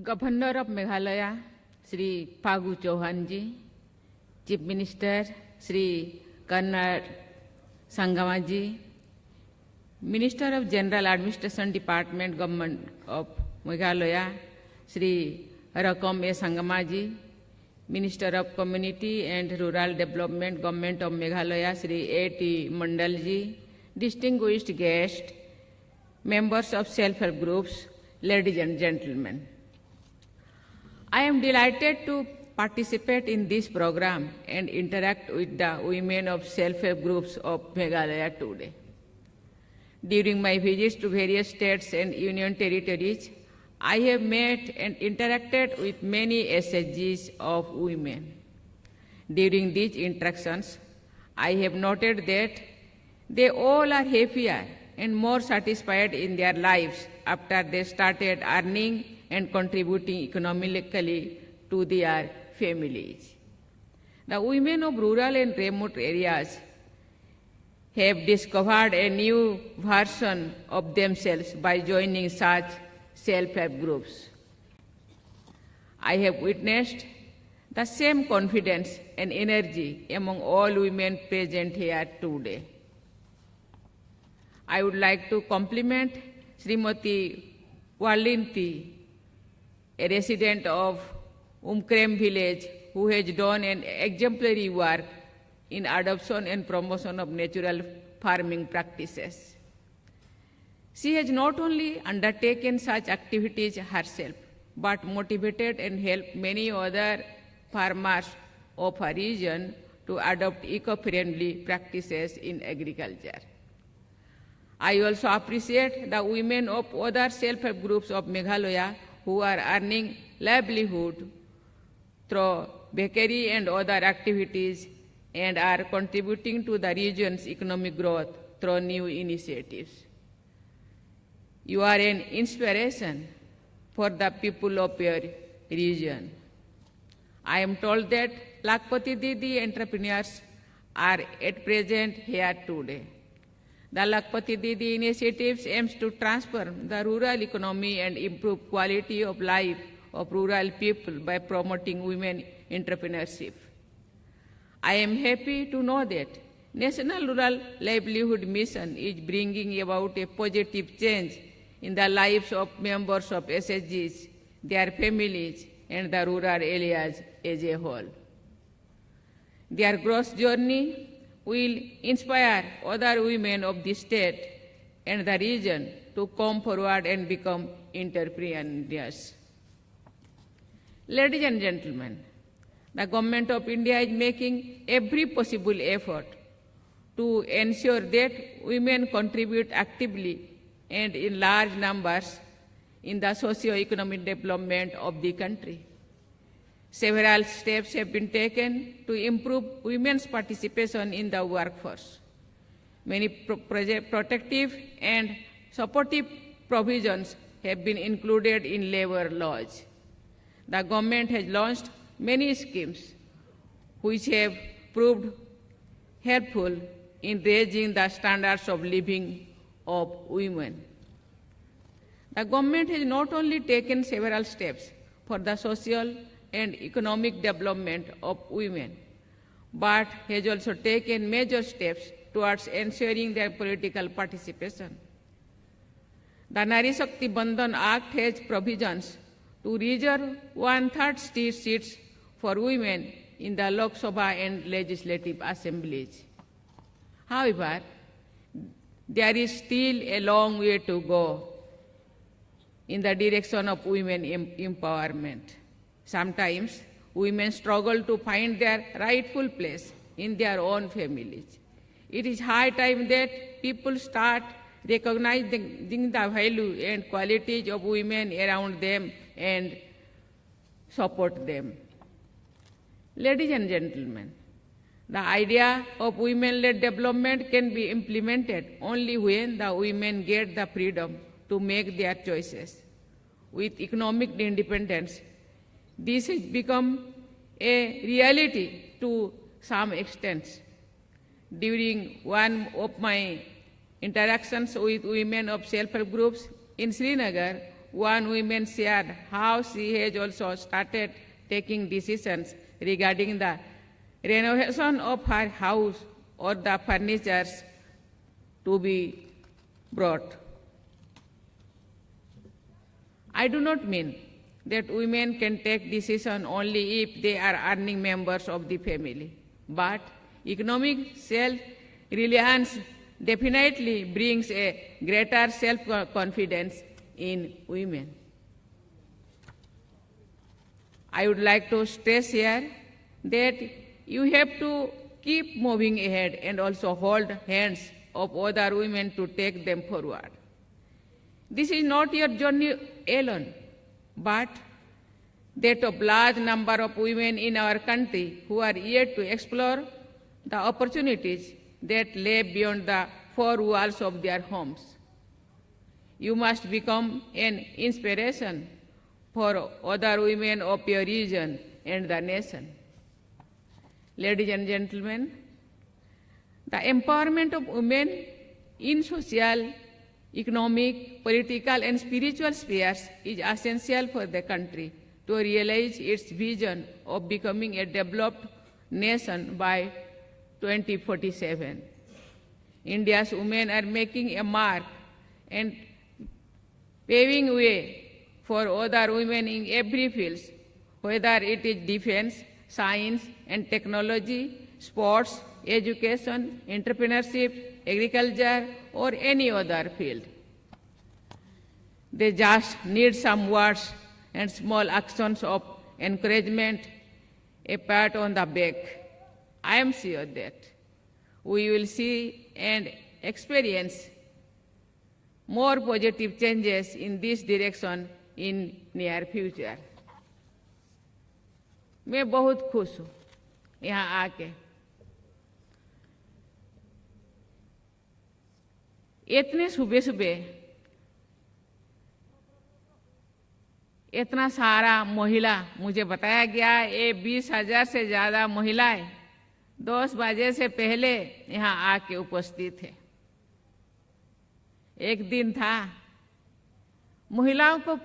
Governor of Meghalaya, Sri Phagu Chauhan ji, Chief Minister, Sri Karnal Sangama ji, Minister of General Administration Department, Government of Meghalaya, Sri Rakam A. Sangama ji, Minister of Community and Rural Development, Government of Meghalaya, Sri A.T. Mandal ji, distinguished guests, members of self-help groups, ladies and gentlemen. I am delighted to participate in this program and interact with the women of self-help groups of Meghalaya today. During my visits to various states and union territories, I have met and interacted with many SHGs of women. During these interactions, I have noted that they all are happier and more satisfied in their lives after they started earning and contributing economically to their families. The women of rural and remote areas have discovered a new version of themselves by joining such self-help groups. I have witnessed the same confidence and energy among all women present here today. I would like to compliment Srimati Walinti, a resident of Umkrem village, who has done an exemplary work in adoption and promotion of natural farming practices. She has not only undertaken such activities herself, but motivated and helped many other farmers of her region to adopt eco-friendly practices in agriculture. I also appreciate the women of other self-help groups of Meghalaya who are earning livelihood through bakery and other activities and are contributing to the region's economic growth through new initiatives. You are an inspiration for the people of your region. I am told that Lakpati Didi entrepreneurs are at present here today. The Lakpati Didi initiatives aims to transform the rural economy and improve quality of life of rural people by promoting women entrepreneurship. I am happy to know that National Rural Livelihood Mission is bringing about a positive change in the lives of members of SHGs, their families, and the rural areas as a whole. Their growth journey will inspire other women of the state and the region to come forward and become entrepreneurs. Ladies and gentlemen, the Government of India is making every possible effort to ensure that women contribute actively and in large numbers in the socio-economic development of the country. Several steps have been taken to improve women's participation in the workforce. Many protective and supportive provisions have been included in labor laws. The government has launched many schemes which have proved helpful in raising the standards of living of women. The government has not only taken several steps for the social and economic development of women, but has also taken major steps towards ensuring their political participation. The Nari Shakti Bandhan Act has provisions to reserve 1/3 seats for women in the Lok Sabha and legislative assemblies. However, there is still a long way to go in the direction of women empowerment. Sometimes women struggle to find their rightful place in their own families. It is high time that people start recognizing the value and qualities of women around them and support them. Ladies and gentlemen, the idea of women-led development can be implemented only when the women get the freedom to make their choices. With economic independence, this has become a reality to some extent. During one of my interactions with women of self-help groups in Srinagar, one woman shared how she has also started taking decisions regarding the renovation of her house or the furniture to be brought. I do not mean that women can take decisions only if they are earning members of the family, but economic self-reliance definitely brings a greater self-confidence in women. I would like to stress here that you have to keep moving ahead and also hold hands of other women to take them forward. This is not your journey alone, but that of large number of women in our country who are yet to explore the opportunities that lay beyond the four walls of their homes. You must become an inspiration for other women of your region and the nation. Ladies and gentlemen, the empowerment of women in social, economic, political, and spiritual spheres is essential for the country to realize its vision of becoming a developed nation by 2047. India's women are making a mark and paving way for other women in every field, whether it is defense, science and technology, sports, education, entrepreneurship, agriculture, or any other field. They just need some words and small actions of encouragement, a pat on the back. I am sure that we will see and experience more positive changes in this direction in near future. मैं बहुत खुश हूँ यहाँ आके। इतने सुबह सुबह इतना सारा महिला मुझे बताया गया, ये 20,000 से ज्यादा महिलाएं 10 बजे से पहले यहाँ आके उपस्थित है। एक दिन था, महिलाओं को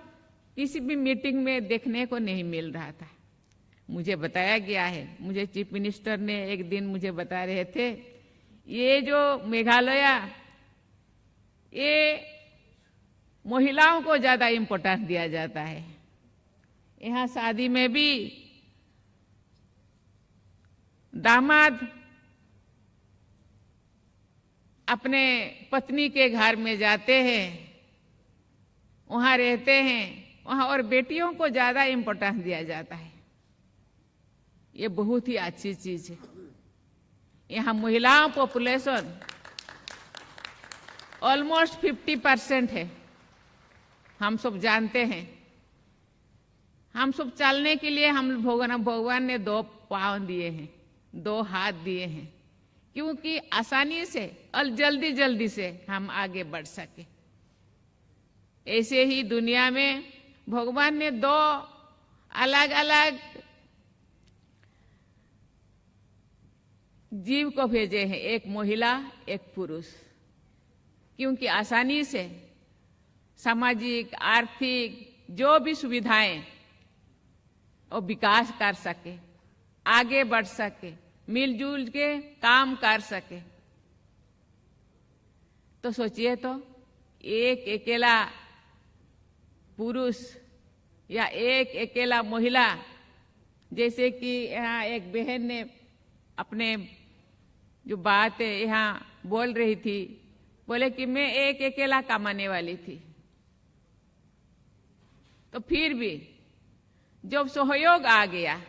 किसी भी मीटिंग में देखने को नहीं मिल रहा था। मुझे बताया गया है, मुझे चीफ मिनिस्टर ने एक दिन मुझे बता रहे थे, ये जो मेघालय, ये महिलाओं को ज्यादा इम्पोर्टेंस दिया जाता है। यहाँ शादी में भी दामाद अपने पत्नी के घर में जाते हैं, वहां रहते हैं, वहां और बेटियों को ज्यादा इम्पोर्टेंस दिया जाता है। ये बहुत ही अच्छी चीज है। यहाँ महिलाओं पॉपुलेशन ऑलमोस्ट 50% है। हम सब जानते हैं, हम सब चलने के लिए हम भगवान ने 2 पाँव दिए हैं, 2 हाथ दिए हैं, क्योंकि आसानी से और जल्दी जल्दी से हम आगे बढ़ सके। ऐसे ही दुनिया में भगवान ने 2 अलग अलग जीव को भेजे हैं, एक महिला एक पुरुष, क्योंकि आसानी से सामाजिक आर्थिक जो भी सुविधाएं और विकास कर सके, आगे बढ़ सके, मिलजुल के काम कर सके। तो सोचिए तो एक अकेला पुरुष या एक अकेला महिला, जैसे कि यहाँ एक बहन ने अपने जो बात यहाँ बोल रही थी, बोले कि मैं एक अकेला कमाने वाली थी। तो फिर भी जब सहयोग आ गया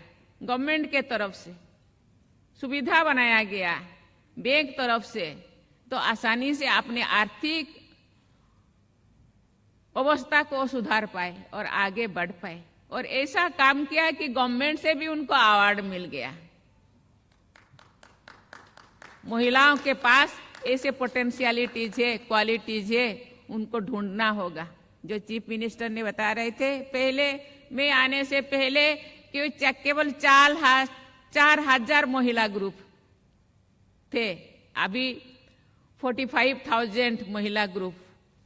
गवर्नमेंट के तरफ से, सुविधा बनाया गया बैंक तरफ से, तो आसानी से अपने आर्थिक अवस्था को सुधार पाए और आगे बढ़ पाए। और ऐसा काम किया कि गवर्नमेंट से भी उनको अवार्ड मिल गया। महिलाओं के पास ऐसे पोटेंशियलिटीज है, क्वालिटीज है, उनको ढूंढना होगा। जो चीफ मिनिस्टर ने बता रहे थे पहले, मैं आने से पहले, कि केवल 4,000 महिला ग्रुप थे, अभी 45,000 महिला ग्रुप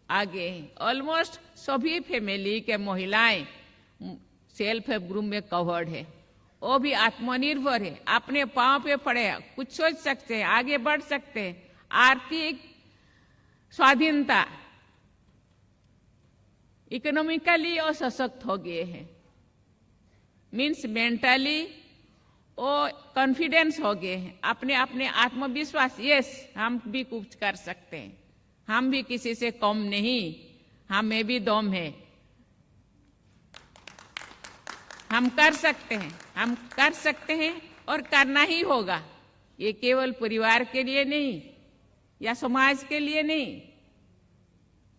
आ गए हैं। ऑलमोस्ट सभी फैमिली के महिलाएं सेल्फ हेल्प ग्रुप में कवर्ड है। वो भी आत्मनिर्भर है, अपने पांव पे पड़े हैं, कुछ सोच सकते हैं, आगे बढ़ सकते हैं, आर्थिक स्वाधीनता, इकोनॉमिकली और सशक्त हो गए हैं, मीन्स मेंटली और कॉन्फिडेंस हो गए हैं, अपने अपने आत्मविश्वास, यस हम भी कुछ कर सकते हैं, हम भी किसी से कम नहीं, हमें भी दम है, हम कर सकते हैं, हम कर सकते हैं और करना ही होगा। ये केवल परिवार के लिए नहीं या समाज के लिए नहीं,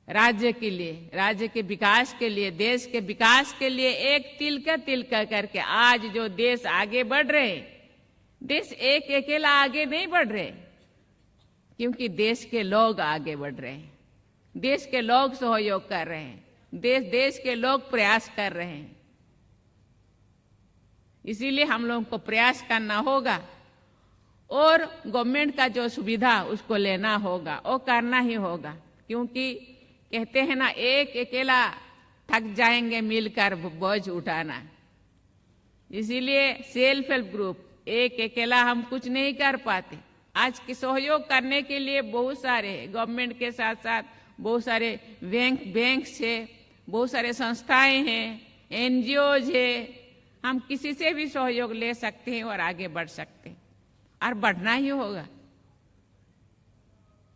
राज्य के लिए, राज्य के विकास के लिए, देश के विकास के लिए एक तिलका करके आज जो देश आगे बढ़ रहे हैं, देश एक अकेला आगे नहीं बढ़ रहे, क्योंकि देश के लोग आगे बढ़ रहे हैं, देश के लोग सहयोग कर रहे हैं, देश के लोग प्रयास कर रहे हैं। इसीलिए हम लोगों को प्रयास करना होगा और गवर्नमेंट का जो सुविधा उसको लेना होगा, वो करना ही होगा, क्योंकि कहते हैं ना, एक अकेला थक जाएंगे मिलकर बोझ उठाना। इसीलिए सेल्फ हेल्प ग्रुप, एक अकेला हम कुछ नहीं कर पाते। आज के सहयोग करने के लिए बहुत सारे गवर्नमेंट के साथ साथ बहुत सारे बैंक है, बहुत सारे संस्थाएं हैं, एनजीओज है, हम किसी से भी सहयोग ले सकते हैं और आगे बढ़ सकते हैं, और बढ़ना ही होगा।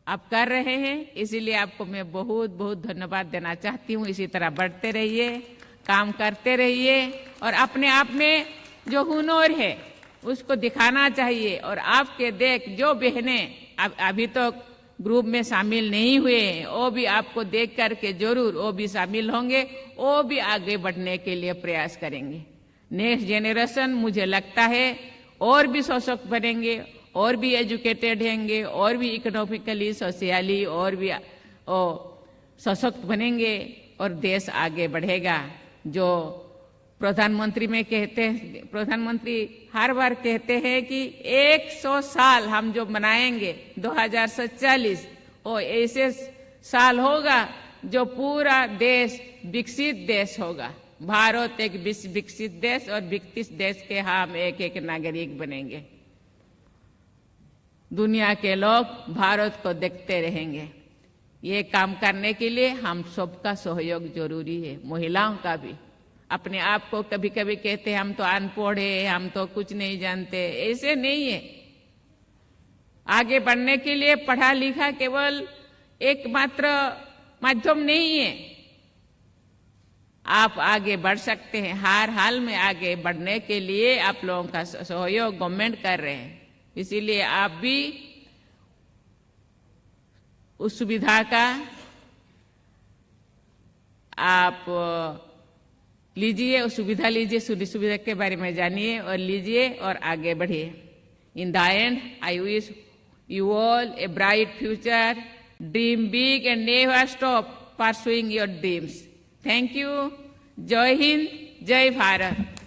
आप कर रहे हैं, इसीलिए आपको मैं बहुत बहुत धन्यवाद देना चाहती हूँ। इसी तरह बढ़ते रहिए, काम करते रहिए और अपने आप में जो हुनर है उसको दिखाना चाहिए। और आपके देख जो बहनें अभी तो ग्रुप में शामिल नहीं हुए हैं, वो भी आपको देख करके जरूर वो भी शामिल होंगे, वो भी आगे बढ़ने के लिए प्रयास करेंगे। नेक्स्ट जेनरेशन मुझे लगता है और भी सशक्त बनेंगे, और भी एजुकेटेड होंगे, और भी इकोनॉमिकली सोशली और भी सशक्त बनेंगे और देश आगे बढ़ेगा। जो प्रधानमंत्री में कहते हैं, प्रधानमंत्री हर बार कहते हैं कि 100 साल हम जो मनाएंगे 2047, वो ऐसे साल होगा जो पूरा देश विकसित देश होगा। भारत एक विकसित देश और विकसित देश के हम एक एक नागरिक बनेंगे। दुनिया के लोग भारत को देखते रहेंगे। ये काम करने के लिए हम सबका सहयोग जरूरी है, महिलाओं का भी। अपने आप को कभी कभी कहते हैं हम तो अनपढ़ है, हम तो कुछ नहीं जानते, ऐसे नहीं है। आगे बढ़ने के लिए पढ़ा लिखा केवल एकमात्र माध्यम नहीं है, आप आगे बढ़ सकते हैं। हर हाल में आगे बढ़ने के लिए आप लोगों का सहयोग गवर्नमेंट कर रहे हैं, इसीलिए आप भी उस सुविधा का आप लीजिए, उस सुविधा लीजिए, सुविधा के बारे में जानिए और लीजिए और आगे बढ़िए। In the and I wish you all a bright future, dream big and never stop pursuing your dreams. Thank you. जय हिंद, जय भारत।